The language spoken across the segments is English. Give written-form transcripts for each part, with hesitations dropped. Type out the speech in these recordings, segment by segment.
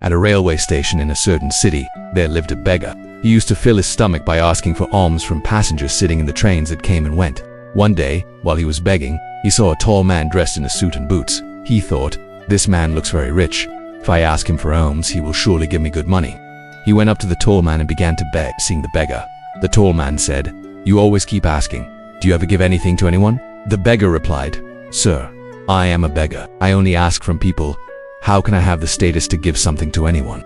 At a railway station in a certain city, there lived a beggar. He used to fill his stomach by asking for alms from passengers sitting in the trains that came and went. One day, while he was begging, he saw a tall man dressed in a suit and boots. He thought, "This man looks very rich. If I ask him for alms, he will surely give me good money." He went up to the tall man and began to beg, seeing the beggar. The tall man said, "You always keep asking. Do you ever give anything to anyone?" The beggar replied, "Sir, I am a beggar. I only ask from people. How can I have the status to give something to anyone?"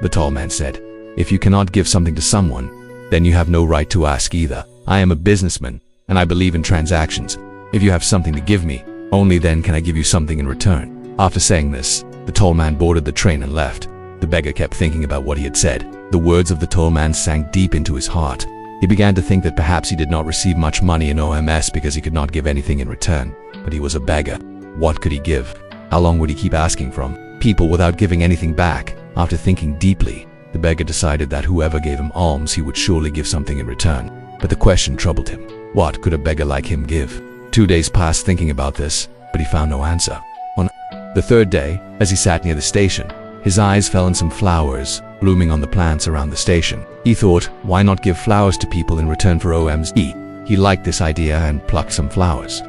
The tall man said, "If you cannot give something to someone, then you have no right to ask either. I am a businessman, and I believe in transactions. If you have something to give me, only then can I give you something in return." After saying this, the tall man boarded the train and left. The beggar kept thinking about what he had said. The words of the tall man sank deep into his heart. He began to think that perhaps he did not receive much money in OMS because he could not give anything in return. But he was a beggar. What could he give? How long would he keep asking from people without giving anything back? After thinking deeply, the beggar decided that whoever gave him alms, he would surely give something in return. But the question troubled him. What could a beggar like him give? 2 days passed thinking about this, but he found no answer. On the third day, as he sat near the station, his eyes fell on some flowers blooming on the plants around the station. He thought, why not give flowers to people in return for OMS? He liked this idea and plucked some flowers.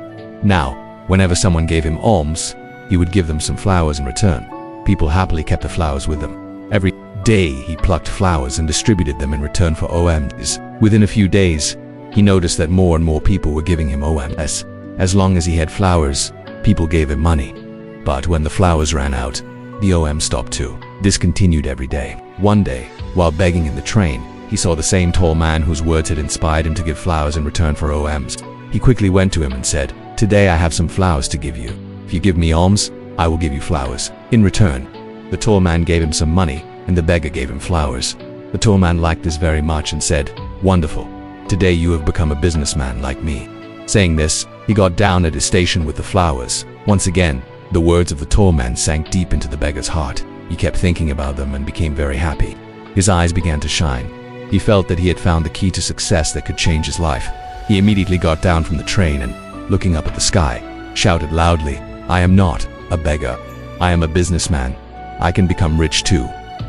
Now, whenever someone gave him alms, he would give them some flowers in return. People happily kept the flowers with them. Every day he plucked flowers and distributed them in return for OMS. Within a few days, he noticed that more and more people were giving him OMS. As long as he had flowers, people gave him money. But when the flowers ran out, the OM stopped too. This continued every day. One day, while begging in the train, he saw the same tall man whose words had inspired him to give flowers in return for OMs. He quickly went to him and said, "Today I have some flowers to give you. If you give me alms, I will give you flowers." In return, the tall man gave him some money, and the beggar gave him flowers. The tall man liked this very much and said, "Wonderful. Today you have become a businessman like me." Saying this, he got down at his station with the flowers. Once again, the words of the tall man sank deep into the beggar's heart. He kept thinking about them and became very happy. His eyes began to shine. He felt that he had found the key to success that could change his life. He immediately got down from the train and, looking up at the sky, shouted loudly, "I am not a beggar. I am a businessman. I can become rich too."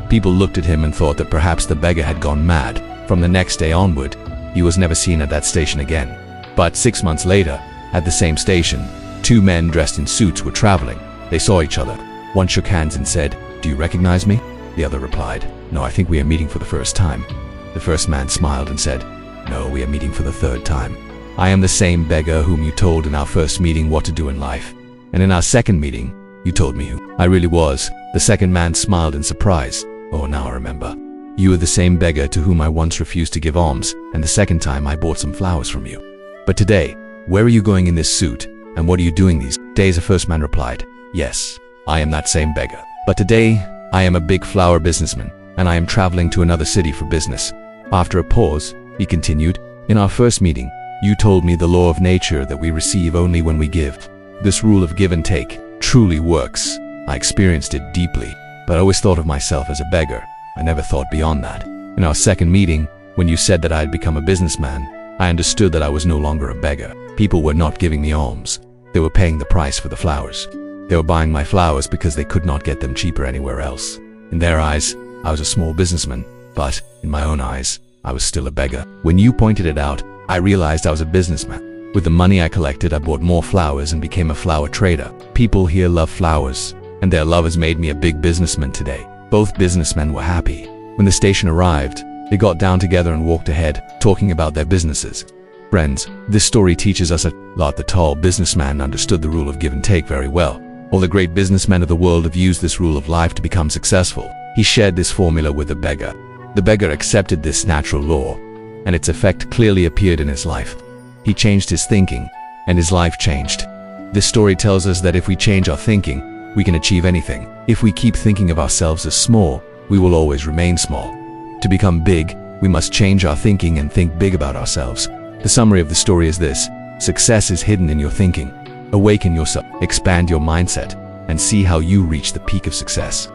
People looked at him and thought that perhaps the beggar had gone mad. From the next day onward, he was never seen at that station again. But 6 months later, at the same station, 2 men dressed in suits were traveling. They saw each other. One shook hands and said, "Do you recognize me?" The other replied, "No, I think we are meeting for the first time." The first man smiled and said, "No, we are meeting for the 3rd time. I am the same beggar whom you told in our first meeting what to do in life. And in our second meeting, you told me who I really was." The second man smiled in surprise. "Oh, now I remember. You are the same beggar to whom I once refused to give alms, and the second time I bought some flowers from you. But today, where are you going in this suit, and what are you doing these days?" The first man replied, "Yes, I am that same beggar. But today, I am a big flower businessman, and I am traveling to another city for business." After a pause, he continued, "In our first meeting, you told me the law of nature that we receive only when we give. This rule of give and take truly works. I experienced it deeply, but I always thought of myself as a beggar. I never thought beyond that. In our second meeting, when you said that I had become a businessman, I understood that I was no longer a beggar. People were not giving me alms. They were paying the price for the flowers. They were buying my flowers because they could not get them cheaper anywhere else. In their eyes, I was a small businessman, but in my own eyes, I was still a beggar. When you pointed it out, I realized I was a businessman. With the money I collected, I bought more flowers and became a flower trader. People here love flowers, and their love has made me a big businessman today." Both businessmen were happy. When the station arrived, they got down together and walked ahead, talking about their businesses. Friends, this story teaches us a lot. The tall businessman understood the rule of give and take very well. All the great businessmen of the world have used this rule of life to become successful. He shared this formula with the beggar. The beggar accepted this natural law, and its effect clearly appeared in his life. He changed his thinking, and his life changed. This story tells us that if we change our thinking, we can achieve anything. If we keep thinking of ourselves as small, we will always remain small. To become big, we must change our thinking and think big about ourselves. The summary of the story is this: success is hidden in your thinking. Awaken yourself, expand your mindset, and see how you reach the peak of success.